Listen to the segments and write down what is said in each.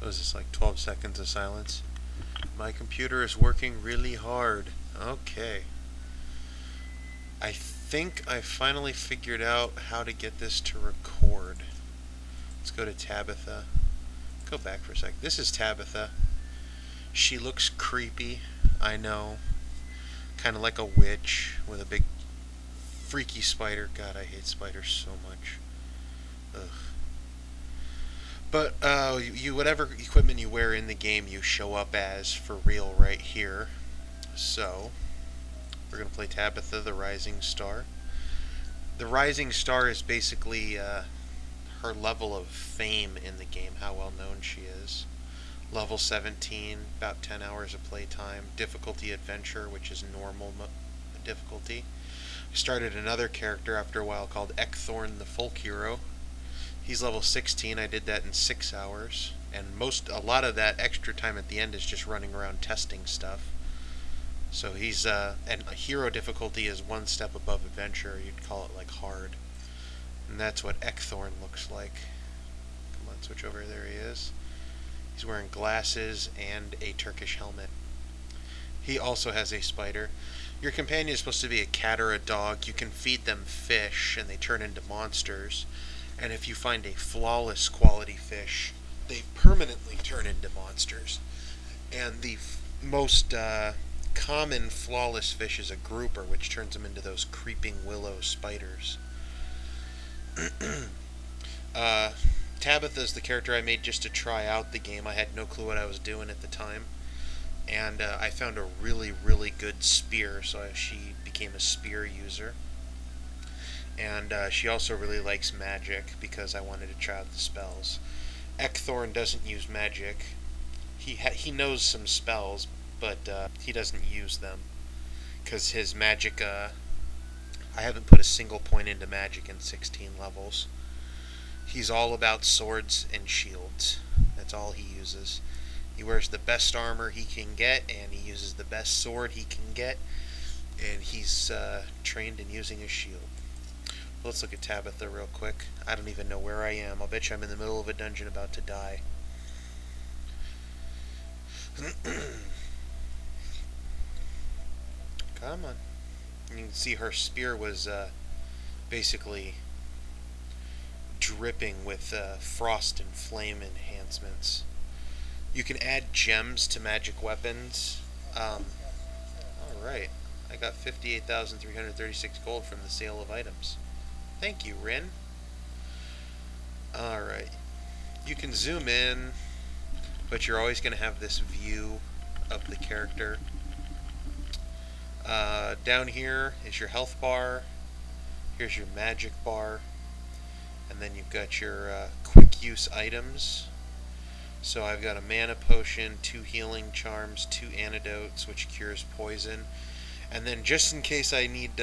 What is this, like 12 seconds of silence? My computer is working really hard. Okay. I think I finally figured out how to get this to record. Let's go to Tabitha. Go back for a sec. This is Tabitha. She looks creepy, I know. Kind of like a witch with a big freaky spider. God, I hate spiders so much. Ugh. But whatever equipment you wear in the game, you show up as for real right here. So we're gonna play Tabitha, the Rising Star. The Rising Star is basically her level of fame in the game, how well known she is. Level 17, about 10 hours of playtime. Difficulty Adventure, which is normal difficulty. I started another character after a while called Ekthorn, the Folk Hero. He's level 16. I did that in 6 hours, and a lot of that extra time at the end is just running around testing stuff. So he's and hero difficulty is one step above adventure. You'd call it like hard, and that's what Ekthorn looks like. Come on, switch over. There he is. He's wearing glasses and a Turkish helmet. He also has a spider. Your companion is supposed to be a cat or a dog. You can feed them fish, and they turn into monsters. And if you find a flawless quality fish, they permanently turn into monsters. And the most common flawless fish is a grouper, which turns them into those creeping willow spiders. Tabitha's the character I made just to try out the game. I had no clue what I was doing at the time. And I found a really, really good spear, so she became a spear user. And she also really likes magic, because I wanted to try out the spells. Ekthorn doesn't use magic. He knows some spells, but he doesn't use them, because his magic, I haven't put a single point into magic in 16 levels. He's all about swords and shields. That's all he uses. He wears the best armor he can get, and he uses the best sword he can get, and he's trained in using a shield. Let's look at Tabitha real quick. I don't even know where I am. I'll bet you I'm in the middle of a dungeon about to die. Come on. You can see her spear was basically dripping with frost and flame enhancements. You can add gems to magic weapons. Alright. I got 58,336 gold from the sale of items. Thank you, Rin. Alright. You can zoom in, but you're always going to have this view of the character. Down here is your health bar. Here's your magic bar. And then you've got your quick use items. So I've got a mana potion, 2 healing charms, 2 antidotes, which cures poison. And then just in case I need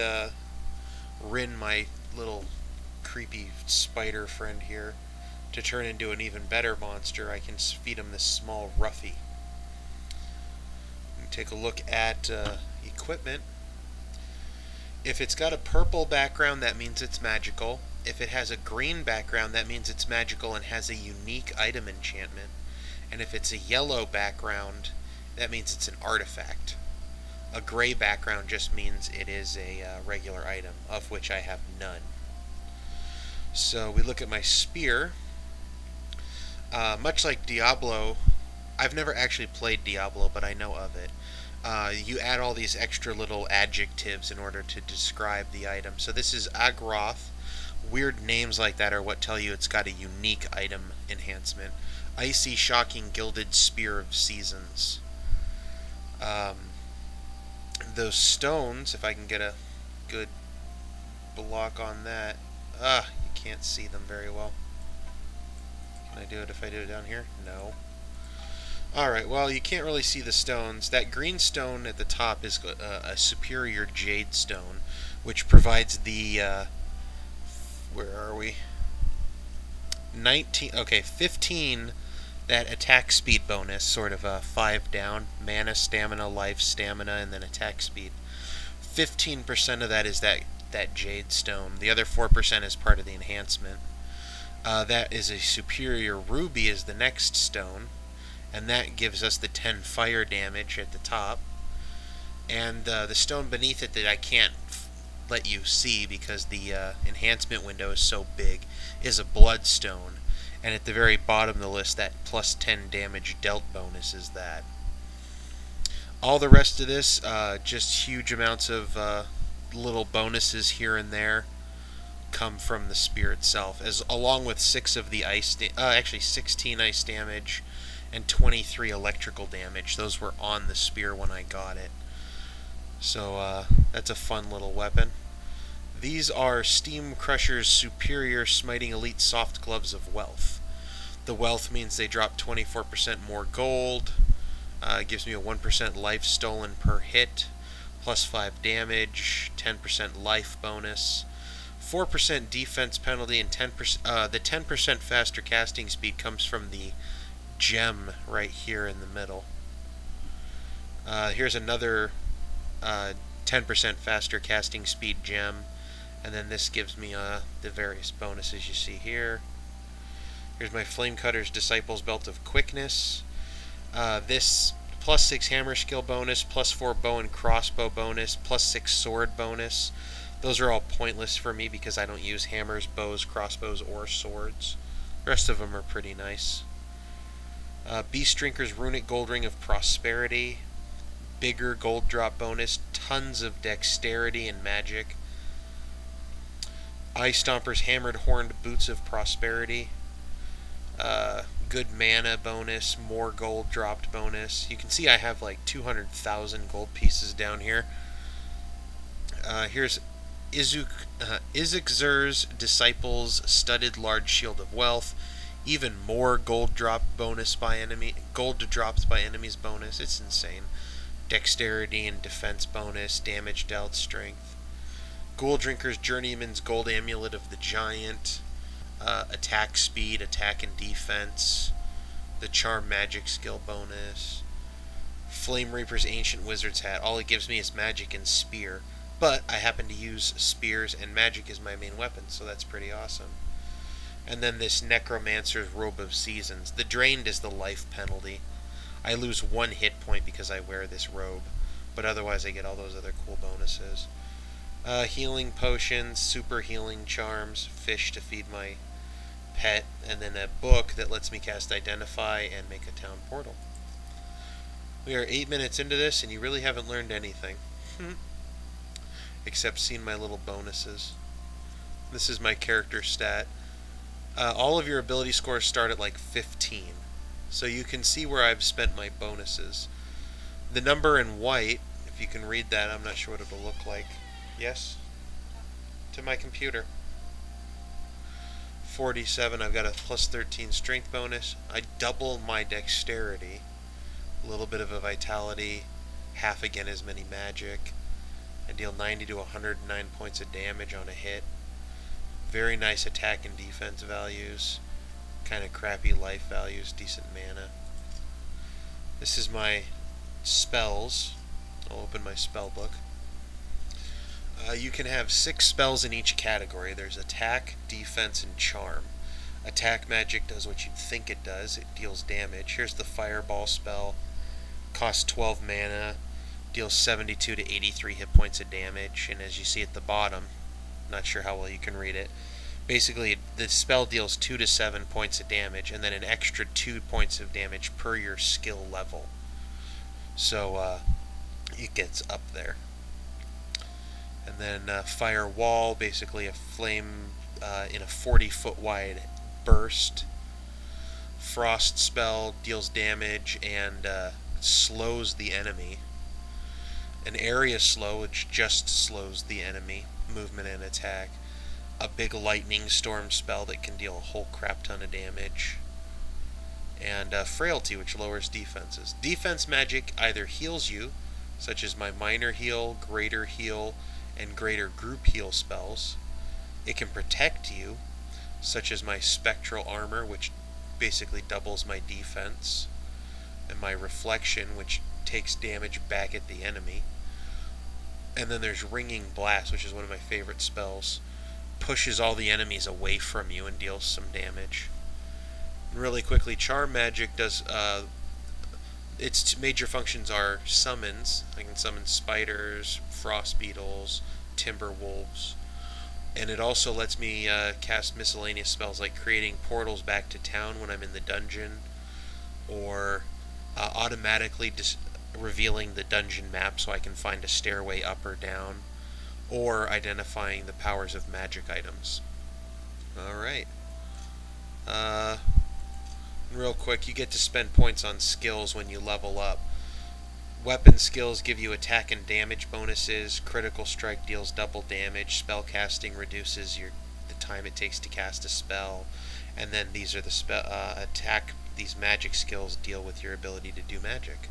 Rin, my little creepy spider friend here, to turn into an even better monster, I can feed him this small roughy. Take a look at equipment. If it's got a purple background, that means it's magical. If it has a green background, that means it's magical and has a unique item enchantment. And if it's a yellow background, that means it's an artifact. A gray background just means it is a regular item, of which I have none. So we look at my spear. Much like Diablo, I've never actually played Diablo, but I know of it. You add all these extra little adjectives in order to describe the item. So this is Agroth. Weird names like that are what tell you it's got a unique item enhancement. Icy, Shocking, Gilded Spear of Seasons. Those stones, if I can get a good block on that. You can't see them very well. Can I do it if I do it down here? No. Alright, well, you can't really see the stones. That green stone at the top is a superior jade stone, which provides the, where are we? 15, that attack speed bonus, sort of a 5 down, mana, stamina, life, stamina, and then attack speed. 15% of that is that jade stone. The other 4% is part of the enhancement. That is a superior ruby is the next stone. and that gives us the 10 fire damage at the top. And the stone beneath it that I can't let you see because the enhancement window is so big is a bloodstone. And at the very bottom of the list, that plus 10 damage dealt bonus is that. All the rest of this, just huge amounts of little bonuses here and there come from the spear itself, along with 6 of the actually 16 ice damage and 23 electrical damage. Those were on the spear when I got it. So that's a fun little weapon. These are Steam Crusher's Superior Smiting Elite Soft Gloves of Wealth. The wealth means they drop 24% more gold. Gives me a 1% life stolen per hit, plus 5 damage, 10% life bonus, 4% defense penalty, and 10%. The 10% faster casting speed comes from the gem right here in the middle. Here's another 10% faster casting speed gem, and then this gives me the various bonuses you see here. Here's my Flamecutter's Disciple's Belt of Quickness. This plus 6 hammer skill bonus, plus 4 bow and crossbow bonus, plus 6 sword bonus. Those are all pointless for me because I don't use hammers, bows, crossbows, or swords. The rest of them are pretty nice. Beast Drinker's Runic Gold Ring of Prosperity. Bigger gold drop bonus, tons of dexterity and magic. Ice Stomper's Hammered Horned Boots of Prosperity. Good mana bonus, more gold dropped bonus. You can see I have like 200,000 gold pieces down here. Here's Izixur's Disciples Studded Large Shield of Wealth. Even more gold dropped bonus by gold dropped by enemies bonus. It's insane. Dexterity and defense bonus, damage dealt, strength. Ghoul Drinker's Journeyman's Gold Amulet of the Giant. Attack speed, attack and defense, the charm magic skill bonus, Flame Reaper's Ancient Wizard's Hat. All it gives me is magic and spear, but I happen to use spears and magic as my main weapon, so that's pretty awesome. And then this Necromancer's Robe of Seasons. The drained is the life penalty. I lose 1 hit point because I wear this robe, but otherwise I get all those other cool bonuses. Healing potions, super healing charms, fish to feed my pet, and then a book that lets me cast Identify and make a town portal. We are 8 minutes into this, and you really haven't learned anything. Except seen my little bonuses. This is my character stat. All of your ability scores start at like 15. So you can see where I've spent my bonuses. The number in white, if you can read that, I'm not sure what it'll look like. Yes? To my computer. 47, I've got a plus 13 strength bonus. I double my dexterity. A little bit of a vitality. Half again as many magic. I deal 90 to 109 points of damage on a hit. Very nice attack and defense values. Kind of crappy life values. Decent mana. This is my spells. I'll open my spell book. You can have 6 spells in each category. There's attack, defense, and charm. Attack magic does what you'd think it does. It deals damage. Here's the fireball spell. Costs 12 mana. Deals 72 to 83 hit points of damage. And as you see at the bottom, not sure how well you can read it, basically the spell deals 2 to 7 points of damage, and then an extra 2 points of damage per your skill level. So it gets up there. And then fire wall, basically a flame in a 40-foot wide burst. Frost spell deals damage and slows the enemy. An area slow, which just slows the enemy movement and attack. A big lightning storm spell that can deal a whole crap ton of damage. And frailty, which lowers defenses. Defense magic either heals you, such as my minor heal, greater heal, and greater group heal spells. It can protect you, such as my spectral armor, which basically doubles my defense, and my reflection, which takes damage back at the enemy. And then there's ringing blast, which is one of my favorite spells. Pushes all the enemies away from you and deals some damage. And really quickly, charm magic does its major functions are summons. I can summon spiders, frost beetles, timber wolves, and it also lets me cast miscellaneous spells like creating portals back to town when I'm in the dungeon, or automatically revealing the dungeon map so I can find a stairway up or down, or identifying the powers of magic items. Alright. Real quick, you get to spend points on skills when you level up. Weapon skills give you attack and damage bonuses. Critical strike deals double damage. Spellcasting reduces the time it takes to cast a spell. And then these are the attack. These magic skills deal with your ability to do magic.